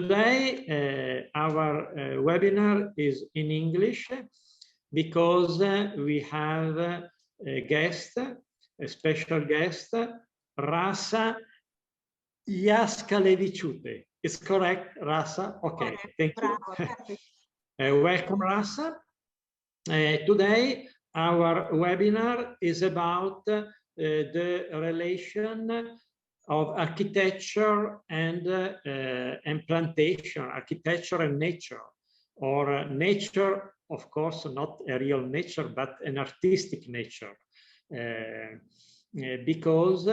Today, our webinar is in English because we have a guest, a special guest, Rasa Jaskeleviciute. Is correct, Rasa? Okay, thank you. Welcome, Rasa. Today, our webinar is about the relation of architecture and plantation, architecture and nature, or nature, of course, not a real nature, but an artistic nature, because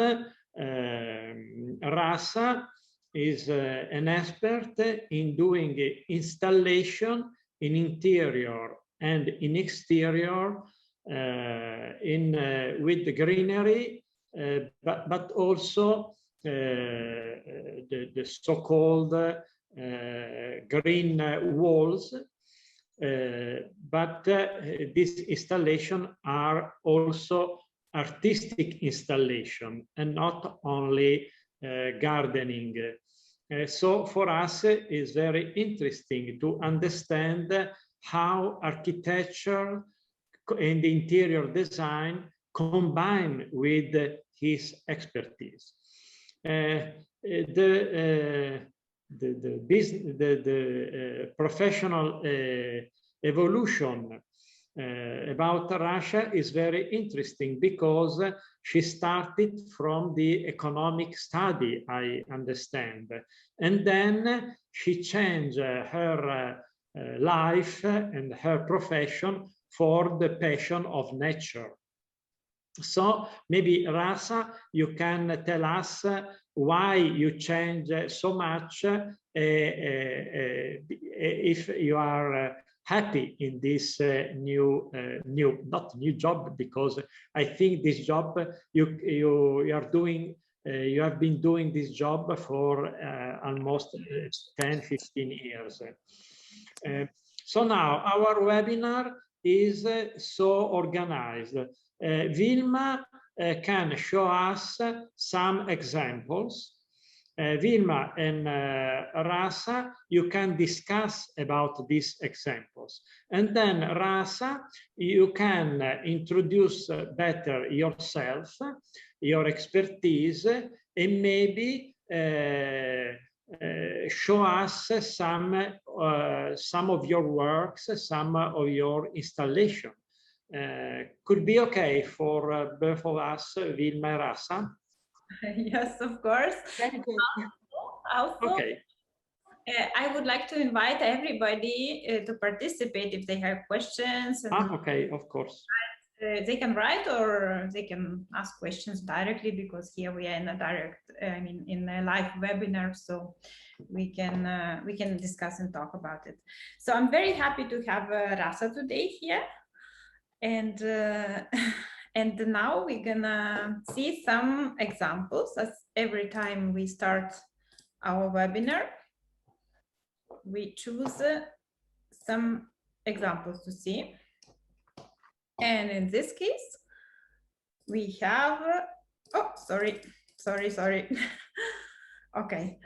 Rasa is an expert in doing installation in interior and in exterior, with the greenery, but also the so-called green walls. But these installations are also artistic installation and not only gardening. So for us, it's very interesting to understand how architecture and interior design combine with his expertise. The professional evolution about Russia is very interesting because she started from the economic study, I understand, and then she changed her life and her profession for the passion of nature. So maybe Rasa, you can tell us why you change so much, if you are happy in this not new job, because I think this job you are doing, you have been doing this job for almost 10-15 years. So now our webinar is so organized. Vilma can show us some examples. Vilma and Rasa, you can discuss about these examples. And then Rasa, you can introduce better yourself, your expertise, and maybe show us some of your works, some of your installation. Could be okay for both of us, Vilma and Rasa? Yes, of course. Also, okay. I would like to invite everybody to participate if they have questions. And okay, of course. They can write or they can ask questions directly, because here we are in a direct, in a live webinar, so we can discuss and talk about it. So I'm very happy to have Rasa today here, and and now we're gonna see some examples. As every time we start our webinar, we choose some examples to see. And in this case, we have, oh, sorry. Okay,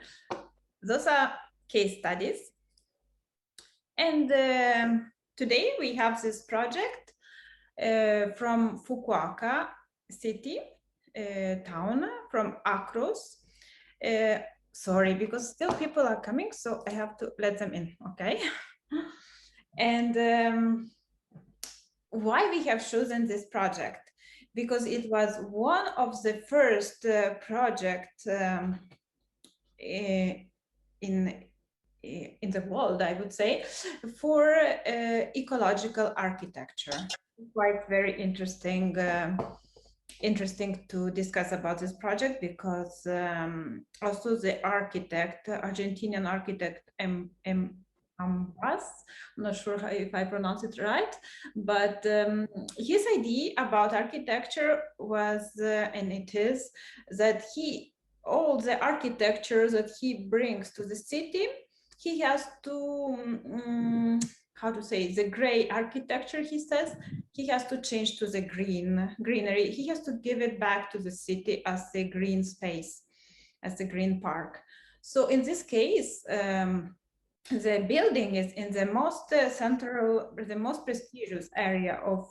those are case studies. And today we have this project from Fukuoka city, town, from Akros. Sorry, because still people are coming, so I have to let them in, okay? And why we have chosen this project? Because it was one of the first projects in the world, I would say, for ecological architecture. Quite very interesting to discuss about this project, because also the architect, Argentinian architect I'm not sure if I pronounce it right, but his idea about architecture was, and it is, that all the architecture that he brings to the city, he has to, how to say, the gray architecture, he says, he has to change to the greenery. He has to give it back to the city as the green space, as the green park. So in this case, the building is in the most central, the most prestigious area of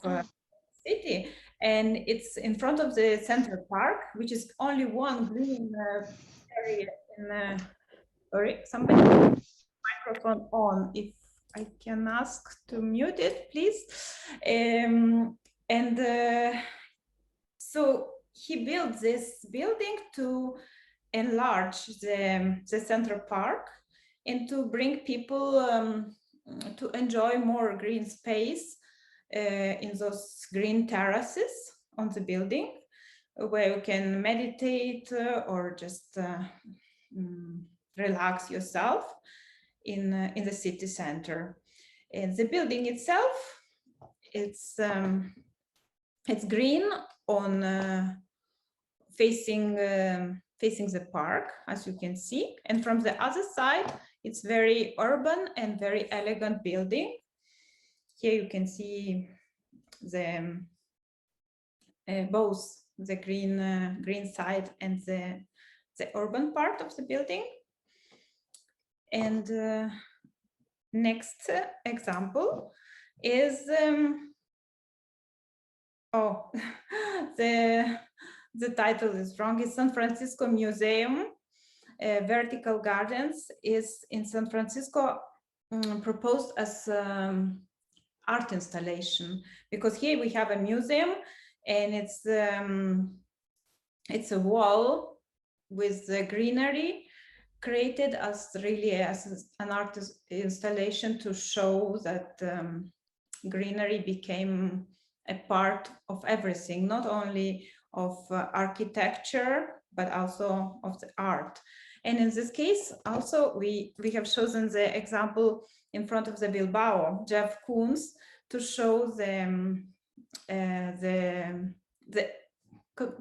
city, and it's in front of the Central Park, which is only one green area in sorry, somebody microphone on. If I can ask to mute it, please. So he built this building to enlarge the Central Park and to bring people to enjoy more green space in those green terraces on the building, where you can meditate or just relax yourself in the city center. And the building itself, it's green on facing the park, as you can see, and from the other side, it's very urban and very elegant building. Here you can see the both the green side and the urban part of the building. And next example is the title is wrong. It's San Francisco Museum. Vertical Gardens is in San Francisco, proposed as art installation, because here we have a museum and it's a wall with the greenery created as really as an art installation to show that greenery became a part of everything, not only of architecture, but also of the art. And in this case, also, we have chosen the example in front of the Bilbao, Jeff Koons, to show the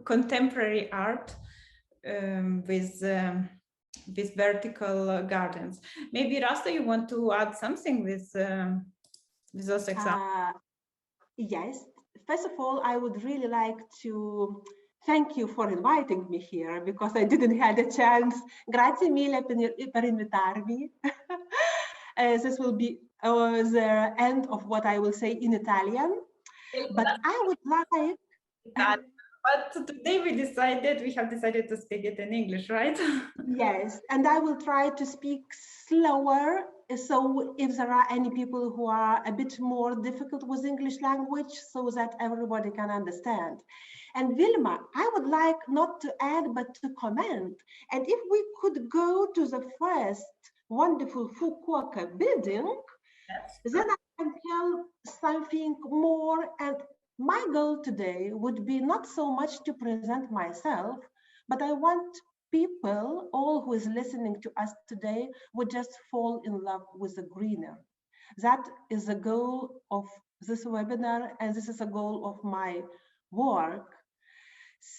contemporary art with vertical gardens. Maybe Rasa, you want to add something with those examples? Yes. First of all, I would really like to thank you for inviting me here, because I didn't have a chance. Grazie mille per invitarmi. This will be the end of what I will say in Italian. But I would like... But today we have decided to speak it in English, right? Yes, and I will try to speak slower. So if there are any people who are a bit more difficult with English language, so that everybody can understand. And Vilma, I would like not to add, but to comment. And if we could go to the first wonderful Fukuoka building, then I can tell something more. And my goal today would be not so much to present myself, but I want people, all who is listening to us today, would just fall in love with the greener. That is the goal of this webinar, and this is a goal of my work.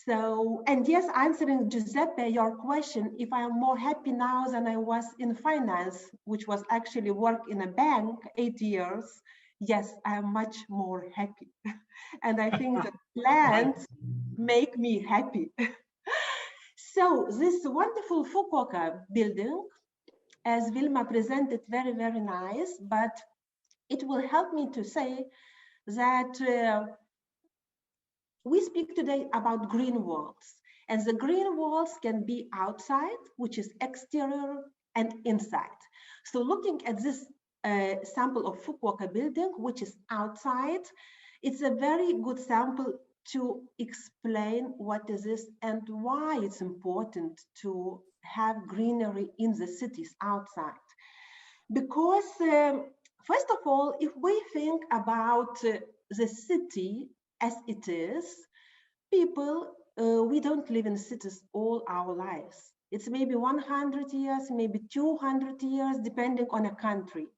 So, and yes, answering Giuseppe, your question, if I am more happy now than I was in finance, which was actually work in a bank 8 years, yes, I am much more happy. And I think that plants make me happy. So this wonderful Fukuoka building, as Vilma presented, very, very nice, but it will help me to say that we speak today about green walls, and the green walls can be outside, which is exterior, and inside. So looking at this sample of Fukuoka building, which is outside, it's a very good sample to explain what is this and why it's important to have greenery in the cities outside. Because first of all, if we think about the city as it is, people, we don't live in cities all our lives. It's maybe 100 years, maybe 200 years, depending on a country.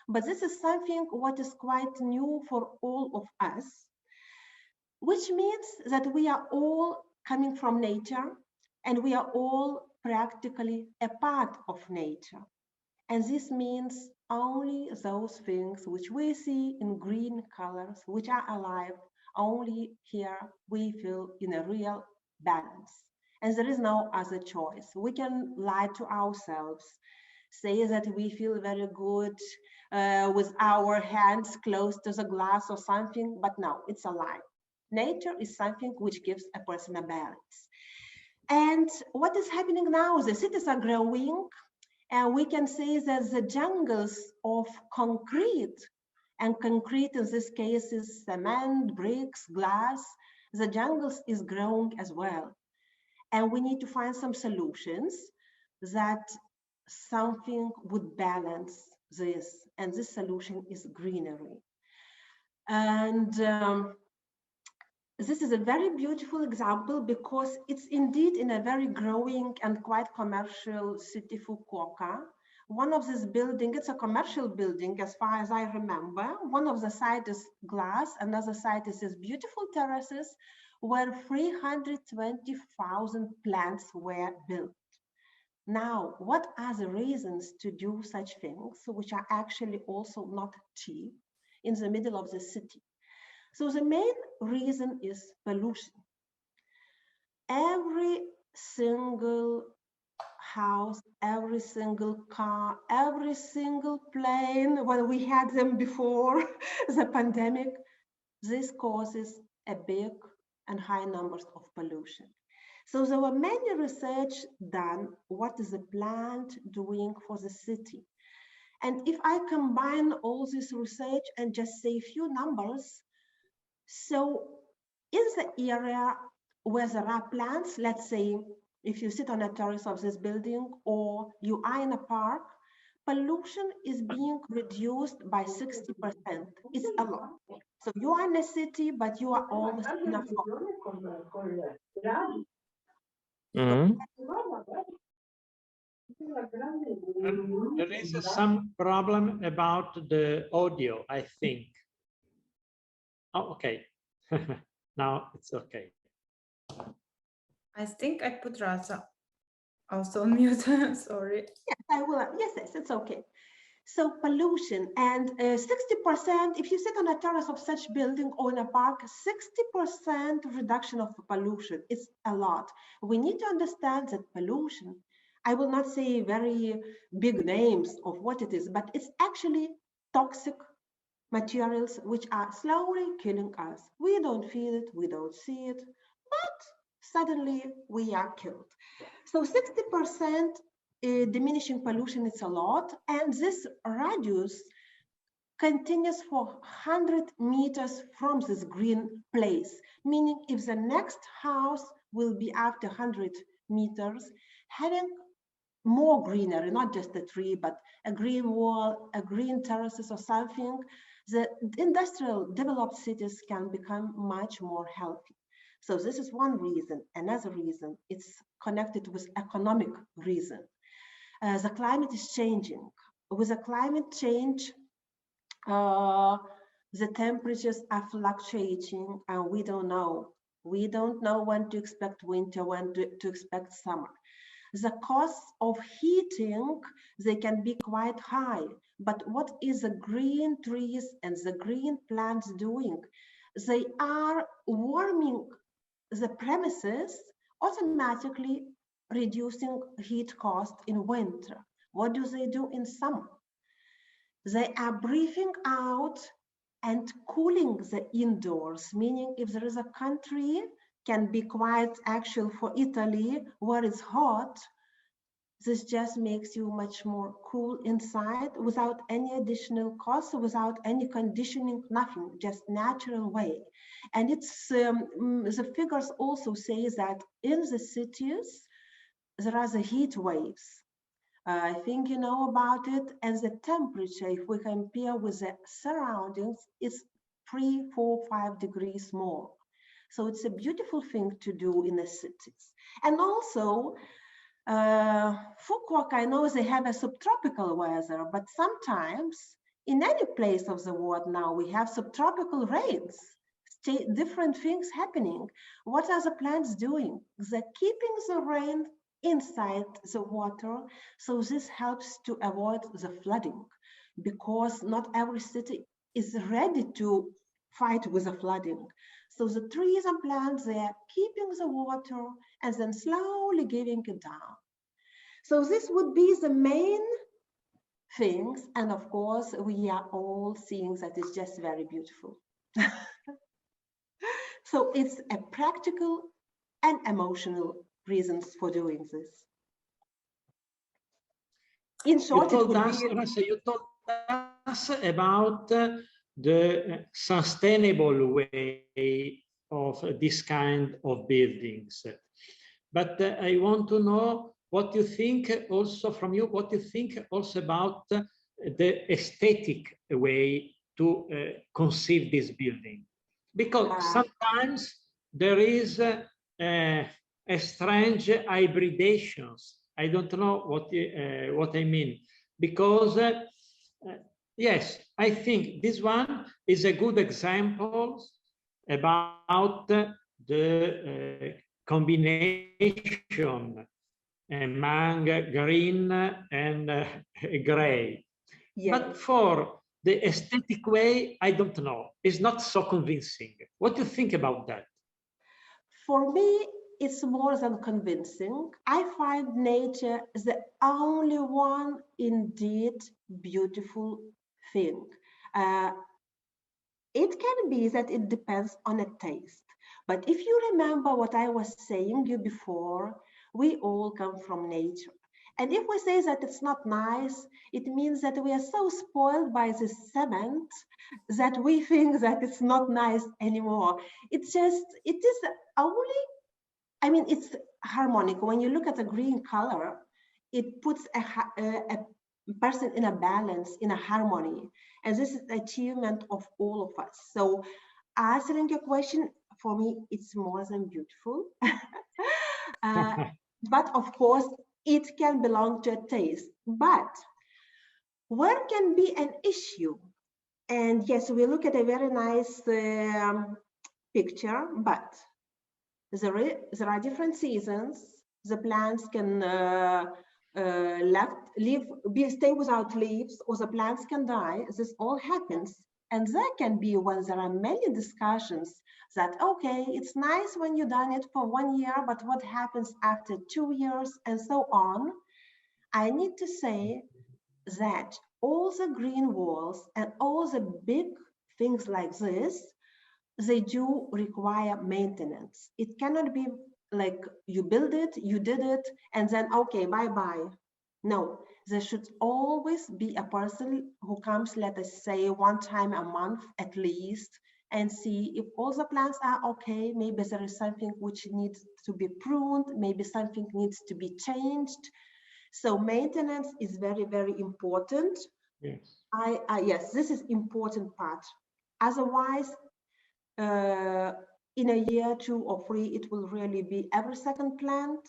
But this is something what is quite new for all of us, which means that we are all coming from nature and we are all practically a part of nature. And this means only those things which we see in green colors, which are alive, only here we feel in a real balance. And there is no other choice. We can lie to ourselves, say that we feel very good with our hands close to the glass or something, but no, it's a lie. Nature is something which gives a person a balance. And what is happening now? The cities are growing, and we can say that the jungles of concrete, and concrete in this case is cement, bricks, glass, the jungles is growing as well. And we need to find some solutions that something would balance this. And this solution is greenery. And this is a very beautiful example because it's indeed in a very growing and quite commercial city, Fukuoka. One of this building, it's a commercial building as far as I remember. One of the side is glass, another side is these beautiful terraces where 320,000 plants were built. Now, what are the reasons to do such things, which are actually also not cheap, in the middle of the city? So the main reason is pollution. Every single house, every single car, every single plane, when we had them before the pandemic, this causes a big and high numbers of pollution. So there were many research done, what is the plant doing for the city? And if I combine all this research and just say a few numbers, so in the area where there are plants, let's say if you sit on a terrace of this building or you are in a park, pollution is being reduced by 60%. It's a lot. So you are in a city, but you are almost in a forest. There is some problem about the audio, I think. Oh, okay. Now it's okay. I think I put Rasa also on mute. Sorry. Yes, I will. Yes, it's okay. So pollution and 60%, if you sit on a terrace of such building or in a park, 60% reduction of pollution is a lot. We need to understand that pollution, I will not say very big names of what it is, but it's actually toxic materials which are slowly killing us. We don't feel it, we don't see it, but suddenly we are killed. So 60% diminishing pollution is a lot, and this radius continues for 100 meters from this green place, meaning if the next house will be after 100 meters, having more greenery, not just a tree, but a green wall, a green terraces or something, the industrial developed cities can become much more healthy. So this is one reason. Another reason, it's connected with economic reason. The climate is changing. With the climate change, the temperatures are fluctuating and we don't know. We don't know when to expect winter, when to expect summer. The costs of heating, they can be quite high, but what is the green trees and the green plants doing? They are warming the premises, automatically reducing heat cost in winter. What do they do in summer? They are breathing out and cooling the indoors, meaning if there is a country can be quite actual for Italy where it's hot, this just makes you much more cool inside without any additional cost, without any conditioning, nothing, just natural way. And it's the figures also say that in the cities, there are the heat waves. I think you know about it, and the temperature, if we compare with the surroundings, is 3, 4, 5 degrees more. So it's a beautiful thing to do in the cities. And also, Fukuoka, I know they have a subtropical weather, but sometimes in any place of the world now, we have subtropical rains, different things happening. What are the plants doing? They're keeping the rain inside the water, so this helps to avoid the flooding, because not every city is ready to fight with the flooding. So the trees and plants, they are keeping the water and then slowly giving it down. So this would be the main things. And of course, we are all seeing that it's just very beautiful. So it's a practical and emotional reasons for doing this. In short, you told us about the sustainable way of this kind of buildings. But I want to know what you think also from you, what you think also about the aesthetic way to conceive this building. Because sometimes there is a strange hybridations. I don't know what I mean, because yes, I think this one is a good example about the combination among green and gray. Yes. But for the aesthetic way, I don't know. It's not so convincing. What do you think about that? For me, it's more than convincing. I find nature the only one indeed beautiful thing. It can be that it depends on a taste. But if you remember what I was saying you before, we all come from nature. And if we say that it's not nice, it means that we are so spoiled by this cement that we think that it's not nice anymore. It is only, I mean, it's harmonic. When you look at a green color, it puts a person in a balance, in a harmony. And this is the achievement of all of us. So answering your question, for me, it's more than beautiful. But of course, it can belong to a taste. But where can be an issue? And yes, we look at a very nice picture, but there are different seasons. The plants can stay without leaves, or the plants can die. This all happens. And that can be when there are many discussions that, okay, it's nice when you've done it for 1 year, but what happens after 2 years and so on? I need to say that all the green walls and all the big things like this, they do require maintenance. It cannot be like you build it, you did it, and then, okay, bye-bye. No, there should always be a person who comes, let us say, 1 time a month at least, and see if all the plants are okay. Maybe there is something which needs to be pruned, maybe something needs to be changed. So maintenance is very, very important. Yes. Yes, this is important part. Otherwise, in a year, 2 or 3, it will really be every second plant,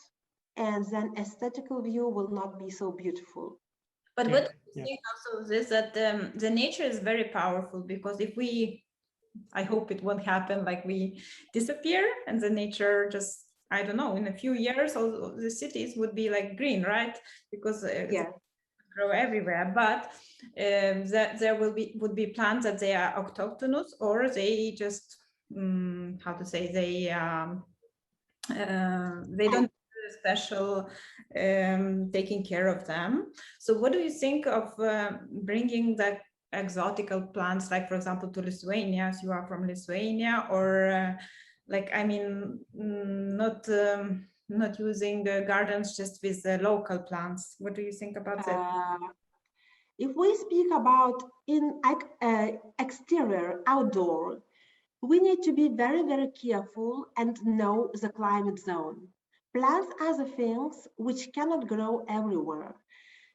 and then aesthetical view will not be so beautiful. But what I think also is that the nature is very powerful, because if we, I hope it won't happen, like we disappear and the nature just, I don't know, in a few years, all the cities would be like green, right? Because grow everywhere. But there would be plants that they are autochthonous, or they just how to say, they don't do special taking care of them. So what do you think of bringing the exotical plants, like for example to Lithuania, as you are from Lithuania, or like, I mean, not using the gardens just with the local plants? What do you think about that? If we speak about in exterior, outdoor, we need to be very, very careful and know the climate zone. Plants are the things which cannot grow everywhere.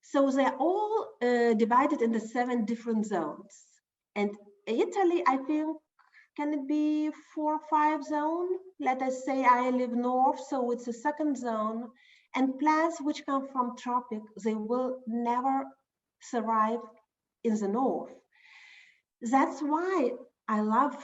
So they're all divided into 7 different zones. And Italy, I think, can it be 4 or 5 zones? Let us say I live north, so it's a 2nd zone. And plants which come from tropic, they will never survive in the north. That's why I love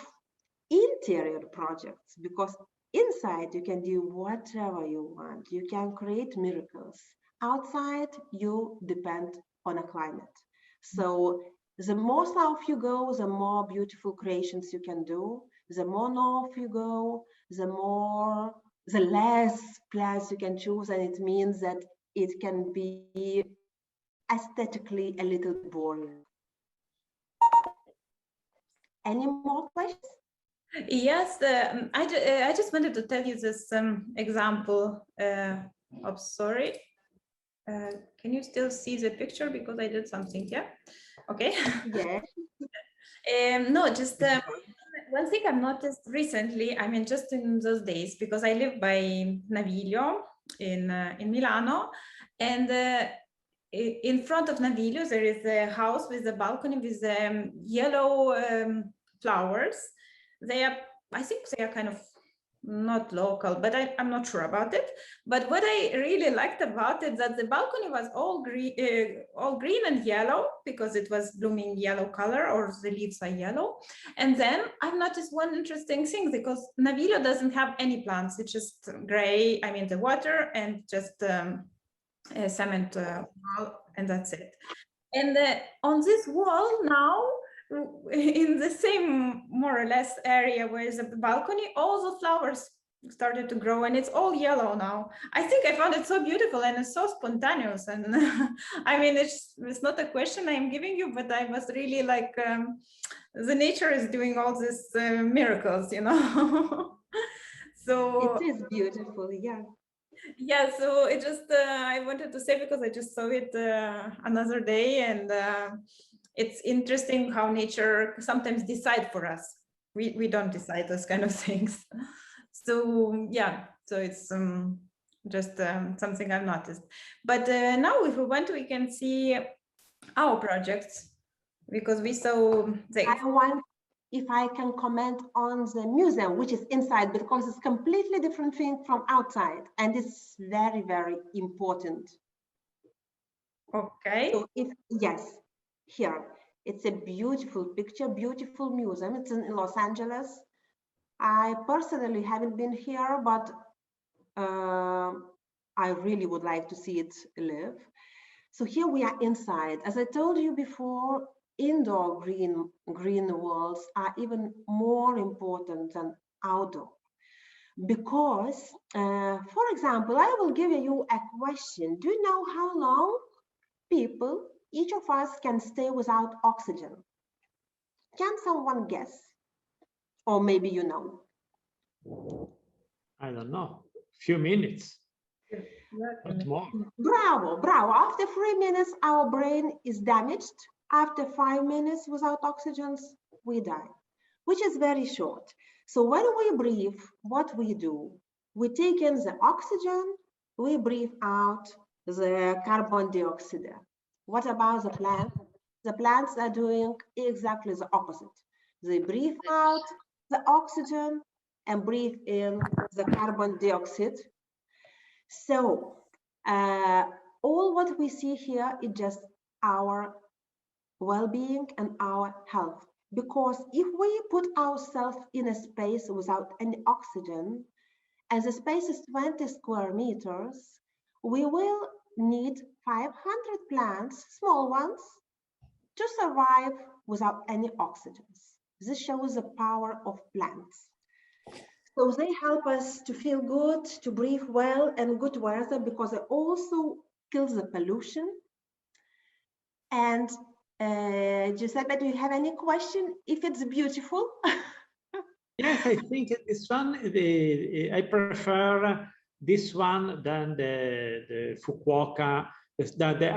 interior projects, because inside you can do whatever you want. You can create miracles. Outside, you depend on a climate. So The more south you go, the more beautiful creations you can do. The more north you go, the less plants you can choose, and it means that it can be aesthetically a little bit boring. Any more questions? Yes, I just wanted to tell you this example. Sorry. Can you still see the picture because I did something? Yeah. Okay. Yes. No, just one thing I've noticed recently. I mean, just in those days, because I live by Naviglio in Milano, and in front of Naviglio there is a house with a balcony with yellow flowers. They are, I think they are kind of not local, but I'm not sure about it. But what I really liked about it, that the balcony was all green and yellow, because it was blooming yellow color, or the leaves are yellow. And then I've noticed one interesting thing, because Naviglio doesn't have any plants. It's just gray, I mean the water, and just cement wall, and that's it. And on this wall now, in the same more or less area where is the balcony, all the flowers started to grow, and it's all yellow now. I think I found it so beautiful, and it's so spontaneous. And I mean, it's not a question I'm giving you, but I was really like, the nature is doing all these miracles, you know. So it is beautiful, yeah. Yeah, so it just I wanted to say, because I just saw it another day, and it's interesting how nature sometimes decide for us. We don't decide those kind of things. So yeah, so it's just something I've noticed. But now if we want, we can see our projects, because we saw I want, if I can comment on the museum, which is inside, because it's completely different thing from outside, and it's very, very important. Okay. So yes, here, it's a beautiful picture, beautiful museum. It's in Los Angeles. I personally haven't been here, but I really would like to see it live. So here we are inside. As I told you before, indoor green walls are even more important than outdoor. Because, for example, I will give you a question. Do you know how long people, each of us, can stay without oxygen? Can someone guess? Or maybe you know. I don't know, few minutes, not more. Bravo, bravo. After 3 minutes, our brain is damaged. After 5 minutes without oxygen, we die, which is very short. So when we breathe, what we do? We take in the oxygen, we breathe out the carbon dioxide. What about the plants? The plants are doing exactly the opposite. They breathe out the oxygen and breathe in the carbon dioxide. So all what we see here is just our well-being and our health. Because if we put ourselves in a space without any oxygen, and the space is 20 square meters, we will need 500 plants, small ones, to survive without any oxygen. This shows the power of plants. So they help us to feel good, to breathe well, and good weather, because they also kill the pollution. And Giuseppe, do you have any question? If it's beautiful? Yes, I think this one, I prefer this one than the Fukuoka, the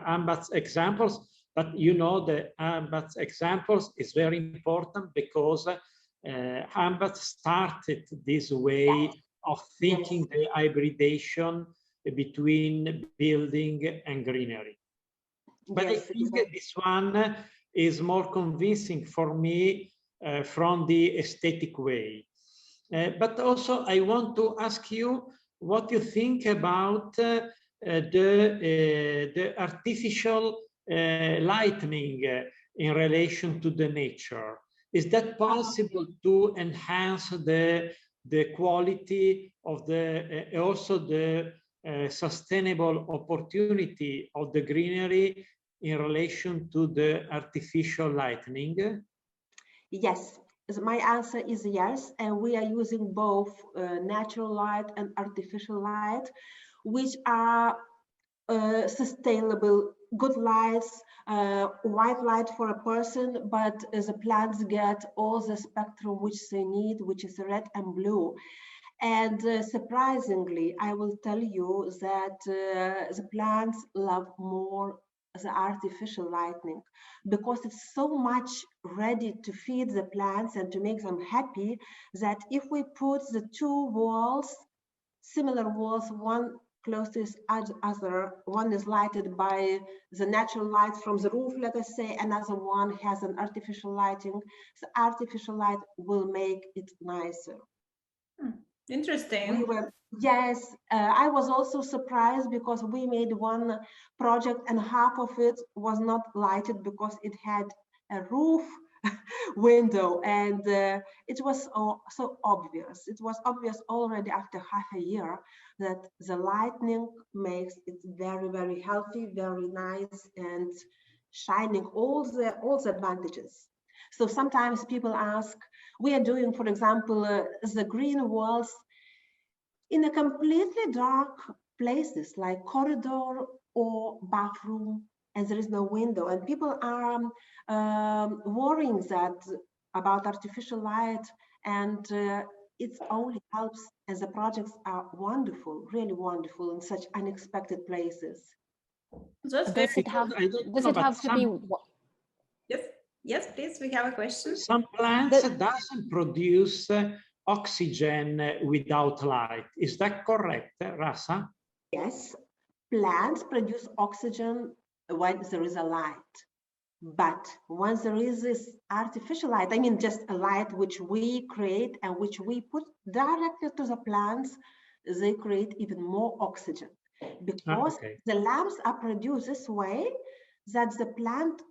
Ambat's examples. But you know, the Ambat's examples is very important, because Ambat started this way of thinking the hybridation between building and greenery. But I think this one is more convincing for me from the aesthetic way. But also I want to ask you what you think about the artificial lightning in relation to the nature. Is that possible to enhance the quality of the also the sustainable opportunity of the greenery in relation to the artificial lighting? Yes, my answer is yes, and we are using both natural light and artificial light, which are sustainable, good lights, white light for a person, but the plants get all the spectrum which they need, which is red and blue. And surprisingly, I will tell you that the plants love more the artificial lighting because it's so much ready to feed the plants and to make them happy that if we put the two walls, similar walls, one close to each other, one is lighted by the natural light from the roof, let us say, another one has an artificial lighting, the artificial light will make it nicer. Interesting. Yes, I was also surprised because we made one project and half of it was not lighted because it had a roof window, and it was so obvious. It was obvious already after half a year that the lighting makes it very, very healthy, very nice, and shining all the advantages. So sometimes people ask, we are doing, for example, the green walls in a completely dark places like corridor or bathroom, and there is no window, and people are worrying that about artificial light, and it only helps, as the projects are wonderful, really wonderful in such unexpected places. Does it have to be? Yes, please. We have a question. Some plants doesn't produce oxygen without light. Is that correct, Rasa? Yes, plants produce oxygen when there is a light. But once there is this artificial light, I mean just a light which we create and which we put directly to the plants, they create even more oxygen. Because the lamps are produced this way that the plants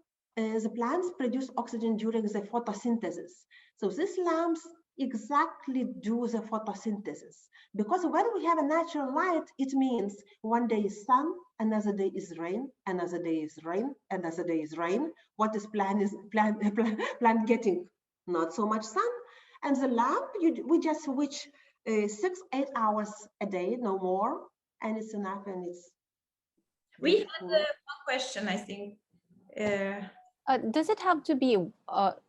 produce oxygen during the photosynthesis. So these lamps exactly do the photosynthesis. Because when we have a natural light, it means one day is sun, another day is rain, another day is rain, another day is rain. What is plant getting? Not so much sun. And the lamp, we just switch 6-8 hours a day, no more, and it's enough, and it's we had one question, I think. Does it have to be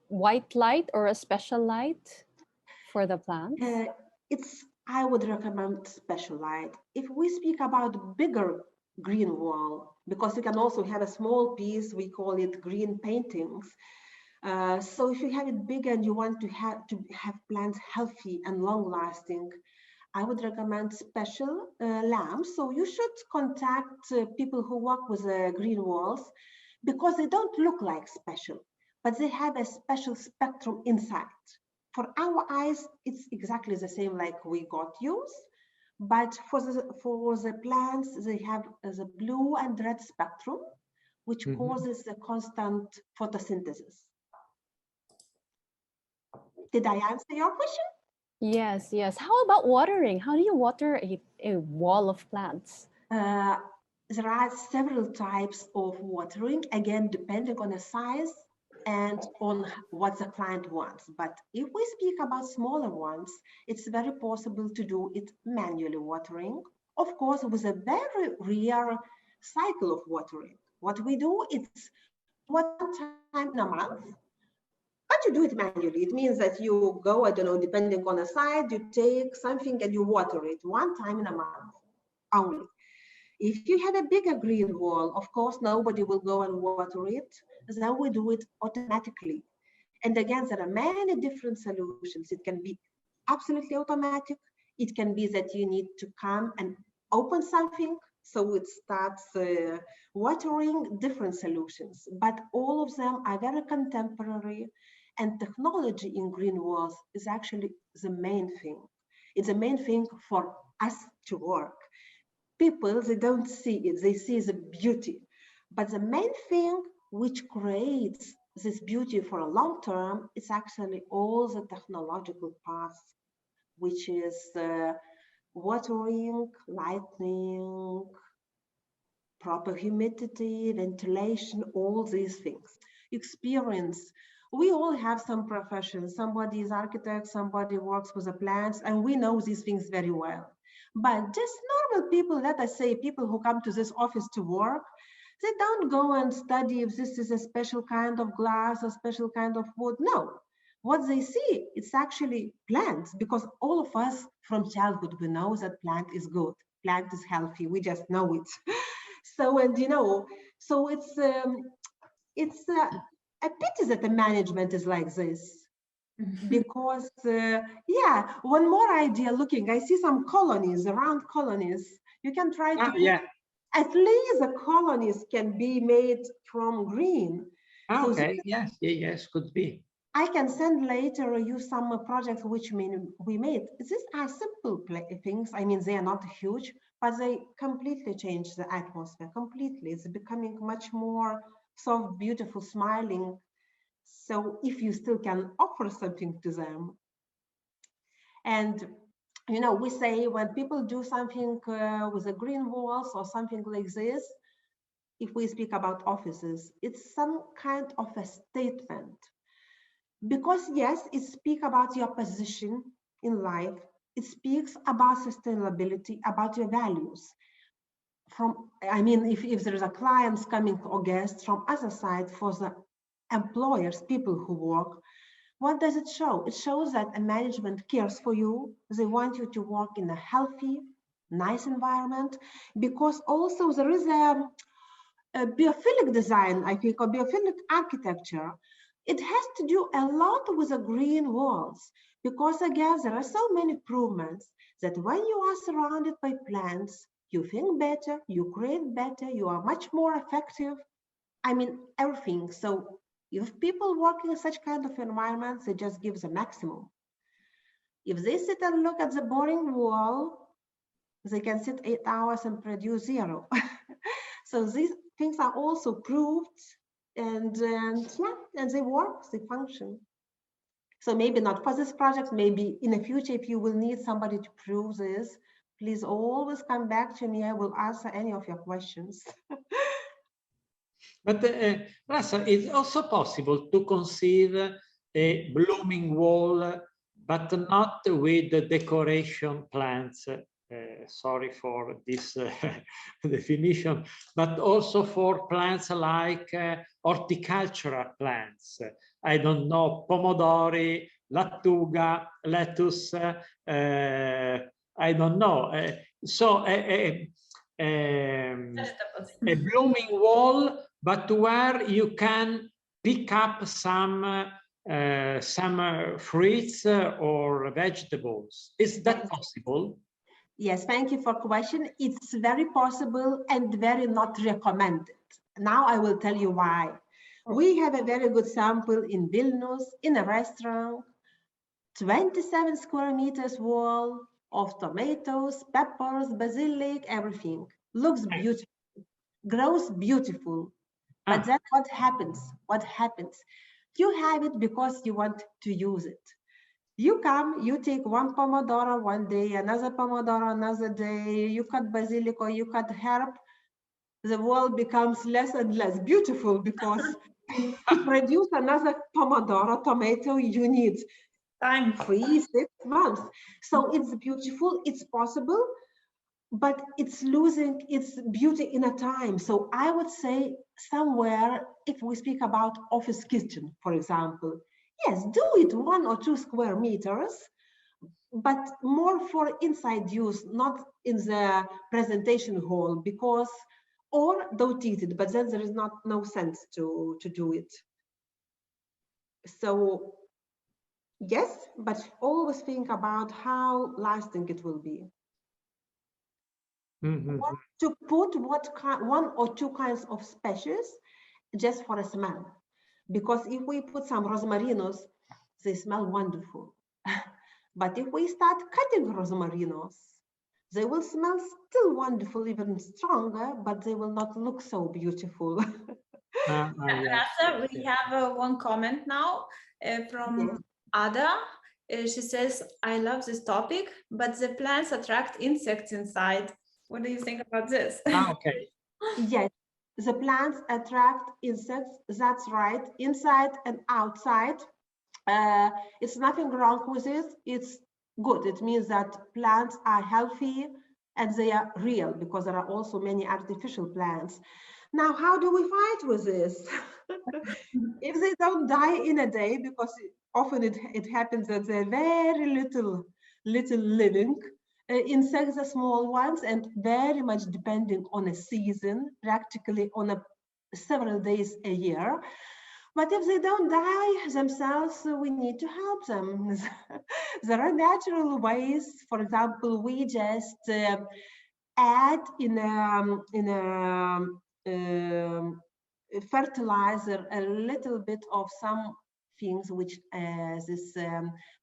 white light or a special light for the plants? I would recommend special light. If we speak about bigger green wall, because you can also have a small piece, we call it green paintings. So if you have it big and you want to have plants healthy and long lasting, I would recommend special lamps. So you should contact people who work with green walls, because they don't look like special, but they have a special spectrum inside. For our eyes, it's exactly the same like we got used, but for the plants, they have the blue and red spectrum, which causes a constant photosynthesis. Did I answer your question? Yes, yes. How about watering? How do you water a wall of plants? There are several types of watering, again, depending on the size and on what the client wants. But if we speak about smaller ones, it's very possible to do it manually watering, of course, with a very rare cycle of watering. What we do, it's one time in a month, but you do it manually. It means that you go, I don't know, depending on the size, you take something and you water it one time in a month only. If you have a bigger green wall, of course, nobody will go and water it. Then we do it automatically. And again, there are many different solutions. It can be absolutely automatic. It can be that you need to come and open something, so it starts watering, different solutions. But all of them are very contemporary, and technology in green walls is actually the main thing. It's the main thing for us to work. People, they don't see it, they see the beauty. But the main thing which creates this beauty for a long term is actually all the technological parts, which is watering, lighting, proper humidity, ventilation, all these things. Experience. We all have some professions. Somebody is architect, somebody works with the plants, and we know these things very well. But just normal people, let us say people who come to this office to work, they don't go and study if this is a special kind of glass, a special kind of wood. No, what they see, it's actually plants, because all of us from childhood, we know that plant is good, plant is healthy, we just know it. So, and you know, so it's a pity that the management is like this. Because yeah, one more idea looking, I see some colonies, around colonies. You can try to yeah. At least the colonies can be made from green. So Okay, yes, yes, could be. I can send later you some projects which we made. These are simple things. I mean, they are not huge, but they completely change the atmosphere, completely. It's becoming much more soft, beautiful, smiling. So if you still can offer something to them. And you know, we say when people do something with the green walls or something like this, if we speak about offices, it's some kind of a statement. Because yes, it speaks about your position in life. It speaks about sustainability, about your values. I mean, if there is a client coming or guest from other side, for the employers, people who work, what does it show? It shows that a management cares for you. They want you to work in a healthy, nice environment, because also there is a biophilic design, I think, or biophilic architecture. It has to do a lot with the green walls, because again, there are so many improvements that when you are surrounded by plants, you think better, you create better, you are much more effective. I mean, everything. So if people work in such kind of environments, they just give the maximum. If they sit and look at the boring wall, they can sit 8 hours and produce 0. So these things are also proved, and yeah, and they work, they function. So maybe not for this project, maybe in the future, if you will need somebody to prove this, please always come back to me. I will answer any of your questions. But Rasa, it's also possible to conceive a blooming wall, but not with the decoration plants. Sorry for this definition, but also for plants like horticultural plants. I don't know, pomodori, lattuga, lettuce, I don't know. So a blooming wall, but where you can pick up some fruits or vegetables. Is that possible? Yes, thank you for the question. It's very possible and very not recommended. Now I will tell you why. We have a very good sample in Vilnius, in a restaurant, 27 square meters wall of tomatoes, peppers, basilic, everything. Looks beautiful, grows beautiful. But then what happens? What happens? You have it because you want to use it. You come, you take one pomodoro one day, another pomodoro another day, you cut basilic or you cut herb, the wall becomes less and less beautiful, because to produce another pomodoro tomato, you need time, 3-6 months. So it's beautiful, it's possible, but it's losing its beauty in a time. So I would say somewhere, if we speak about office kitchen, for example, yes, do it 1 or 2 square meters, but more for inside use, not in the presentation hall, because, or don't eat it, but then there is no sense to do it. So yes, but always think about how lasting it will be. To put 1 or 2 kinds of species just for a smell, because if we put some rosmarinos, they smell wonderful. But if we start cutting rosmarinos, they will smell still wonderful, even stronger, but they will not look so beautiful. Rasa, we have one comment now from Ada. She says, I love this topic, but the plants attract insects inside. What do you think about this? Okay. Yes, the plants attract insects, that's right, inside and outside. It's nothing wrong with it, it's good. It means that plants are healthy and they are real, because there are also many artificial plants. Now, how do we fight with this? If they don't die in a day, because often it happens that they're very little living, insects are small ones and very much depending on a season, practically on several days a year. But if they don't die themselves, we need to help them. There are natural ways. For example, we just add in a fertilizer a little bit of some things which these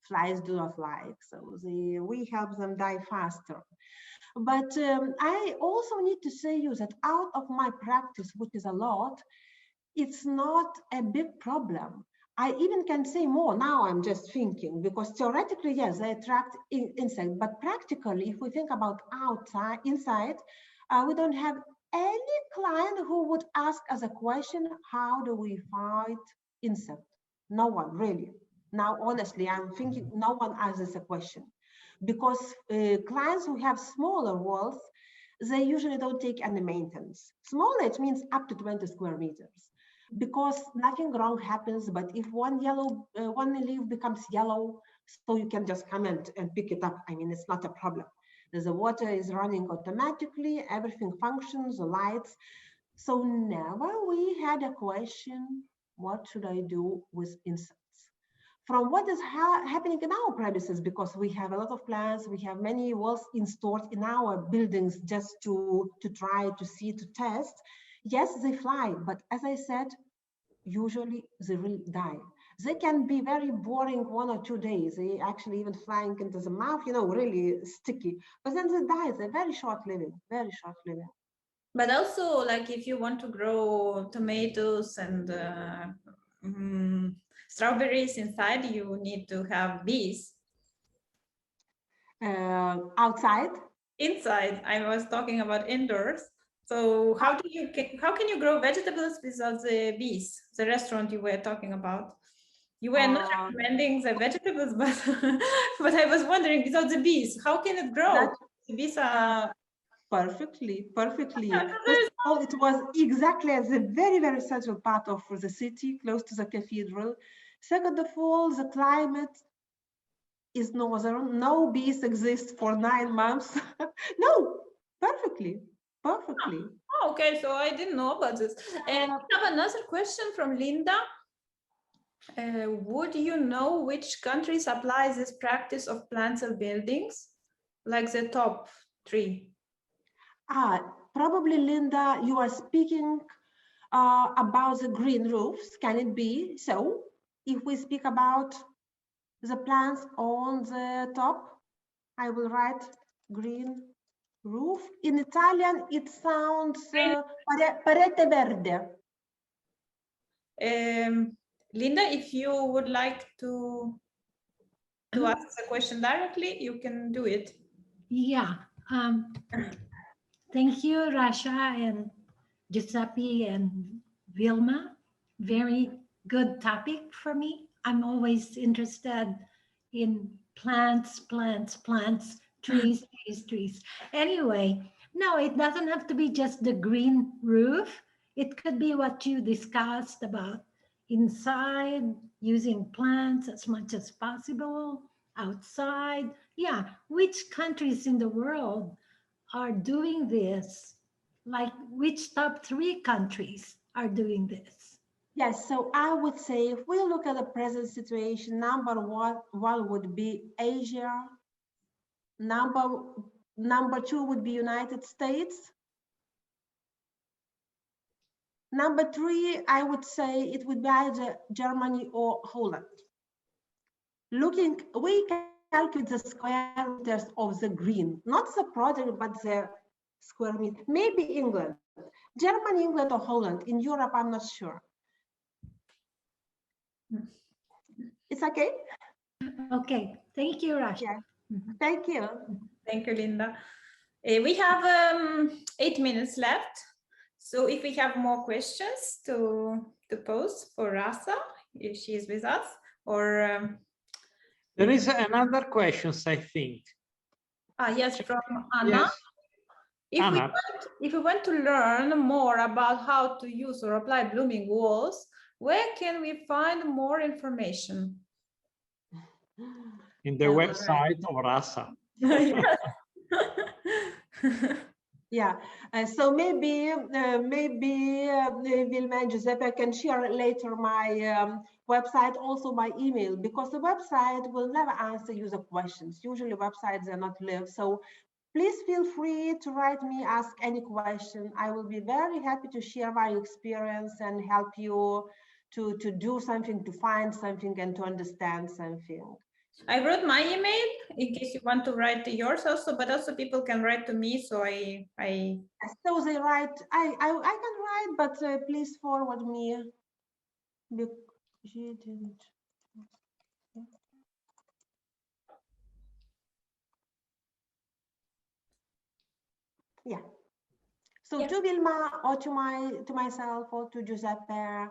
flies do not like. So we help them die faster. But I also need to say you that out of my practice, which is a lot, it's not a big problem. I even can say more now. I'm just thinking, because theoretically, yes, they attract insects, but practically, if we think about inside, we don't have any client who would ask us a question, how do we fight insect? No one, really. Now, honestly, I'm thinking no one asks a question, because clients who have smaller walls, they usually don't take any maintenance. Smaller, it means up to 20 square meters. Because nothing wrong happens, but if one leaf becomes yellow, so you can just come and pick it up. I mean, it's not a problem. The water is running automatically, everything functions, the lights. So never we had a question, what should I do with insects? From what is happening in our premises, because we have a lot of plants, we have many walls installed in our buildings just to try to see, to test. Yes, they fly, but as I said, usually they will die. They can be very boring 1 or 2 days. They actually even flying into the mouth, really sticky. But then they die. They're very short living, very short living. But also, like if you want to grow tomatoes and strawberries inside, you need to have bees. Outside? Inside. I was talking about indoors. So how can you grow vegetables without the bees? The restaurant you were talking about. You were not recommending the vegetables, but but I was wondering, without the bees, how can it grow? The bees are perfectly. First of all, it was exactly as a very, very central part of the city, close to the cathedral. Second of all, the climate is northern. No bees exist for 9 months. No, perfectly. Oh, okay, so I didn't know about this. And we have another question from Linda. Would you know which countries apply this practice of plants and buildings, like the top 3? Probably, Linda, you are speaking about the green roofs. Can it be so? If we speak about the plants on the top, I will write green roof. In Italian, it sounds parete verde. Linda, if you would like to ask the question directly, you can do it. Yeah. Thank you, Rasa and Giuseppe and Vilma. Very good topic for me. I'm always interested in plants, trees. Anyway, no, it doesn't have to be just the green roof. It could be what you discussed about inside, using plants as much as possible, outside. Yeah, which countries in the world are doing this? Like, which top 3 countries are doing this? Yes, so I would say if we look at the present situation, number one would be Asia. Number 2 would be United States. Number 3, I would say it would be either Germany or Holland. We calculate the square meters of the green, not the project, but the square meter. Maybe England, Germany, England, or Holland. In Europe, I'm not sure. It's okay? Okay, thank you, Rasa. Yeah. Thank you. Thank you, Linda. We have 8 minutes left. So if we have more questions to pose for Rasa, if she is with us, or there is another question, I think. Yes, from Anna. Yes. If we want to learn more about how to use or apply blooming walls, where can we find more information? In the website of Rasa. Yeah, so maybe Vilma and Giuseppe can share later my website, also my email, because the website will never answer user questions. Usually websites are not live. So please feel free to write me, ask any question. I will be very happy to share my experience and help you to do something, to find something, and to understand something. I wrote my email in case you want to write yours also, but also people can write to me. So So they write. I can write, but please forward me. She didn't. Yeah. So to Vilma or to myself or to Giuseppe,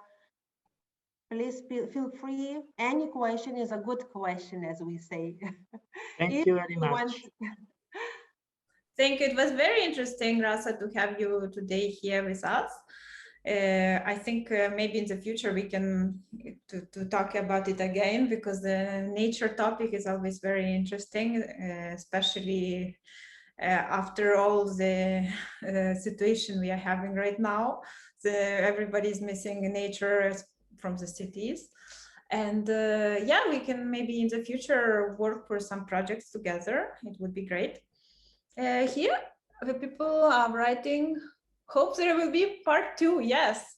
please feel free. Any question is a good question, as we say. Thank you very much. Thank you. It was very interesting, Rasa, to have you today here with us. I think maybe in the future we can to talk about it again, because the nature topic is always very interesting, especially after all the situation we are having right now. Everybody's missing nature from the cities. And yeah, we can maybe in the future work for some projects together. It would be great. Here, the people are writing, hope there will be part 2. Yes.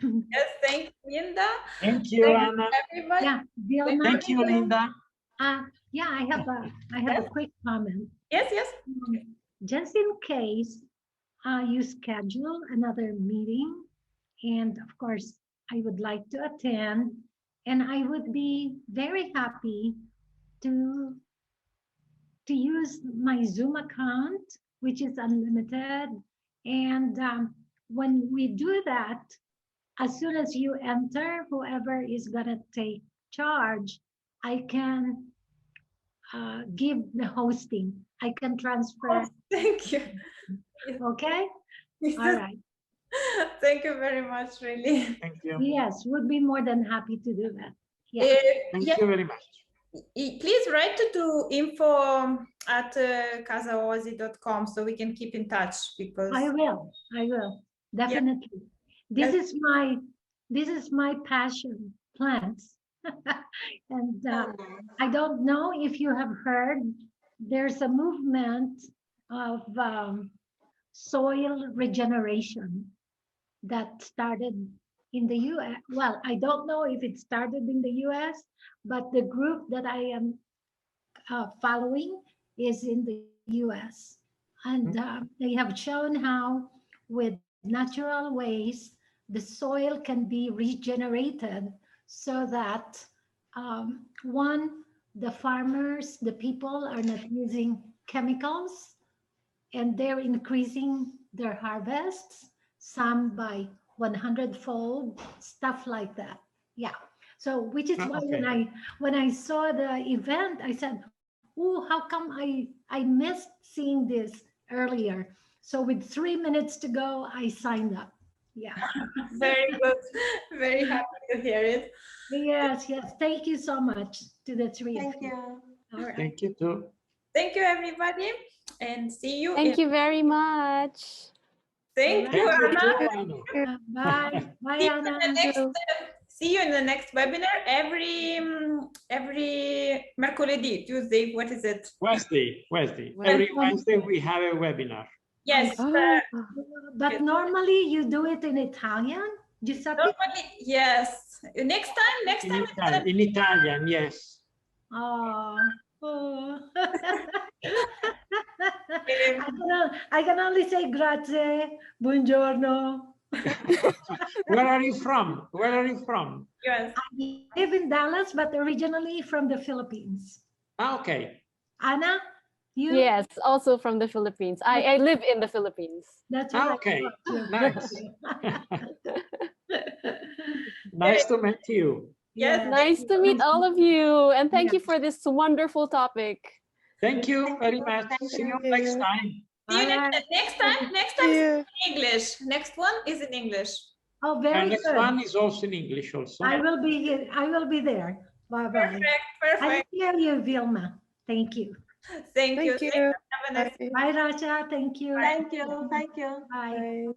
Yes, thank you, Linda. Thank you, Anna. Everybody. Yeah, Vilma. Thank you, Linda. Yeah, I have a quick comment. Yes, yes. Just in case you schedule another meeting, and of course I would like to attend, and I would be very happy to use my Zoom account, which is unlimited. And when we do that, as soon as you enter, whoever is gonna take charge, I can give the hosting. I can transfer. Oh, thank you. Okay. Yes. All right. Thank you very much, really. Thank you. Yes, would be more than happy to do that. Yeah. Thank you very much. Please write to info@casaoasi.com so we can keep in touch, because I will definitely. This is my passion, plants. And I don't know if you have heard, there's a movement of soil regeneration that started in the US. Well, I don't know if it started in the US, but the group that I am following is in the US. And they have shown how with natural ways, the soil can be regenerated so that one, the farmers, the people are not using chemicals, and they're increasing their harvests, some by 100-fold, stuff like that. Yeah. So, which is why when I saw the event, I said, "Oh, how come I missed seeing this earlier?" So, with 3 minutes to go, I signed up. Yeah. Very good. Very happy to hear it. Yes. Thank you so much to the three. Thank you. All right. Thank you too. Thank you, everybody, and see you. Thank you very much. Thank you, Anna. Bye. Bye, Anna. See you in the next webinar every mercoledì, Tuesday. What is it? Wednesday. Every Wednesday we have a webinar. Yes. But normally you do it in Italian, Giuseppe? Normally, yes. Next time. In Italian, yes. Oh. I can only say grazie, buongiorno. Where are you from? Yes. I live in Dallas, but originally from the Philippines. Okay. Anna, You? Yes, also from the Philippines. I live in the Philippines. That's what Okay, I thought. nice. Nice to meet you. Yes, Yeah. Nice to meet all of you. And thank you Yeah. for this wonderful topic. Thank you Thank very you. much. Thank See you you. next time. see you All right. next time. Next time is in English. Next one is in English. Oh, And very next good. one is also in English also. I will be here. I will be there. Bye bye. Perfect, I perfect. hear you, Vilma. Thank you. Thank you. Thank you. Have a nice Bye. Bye, Rasa. Thank you. Thank you. Thank you. Bye. Bye.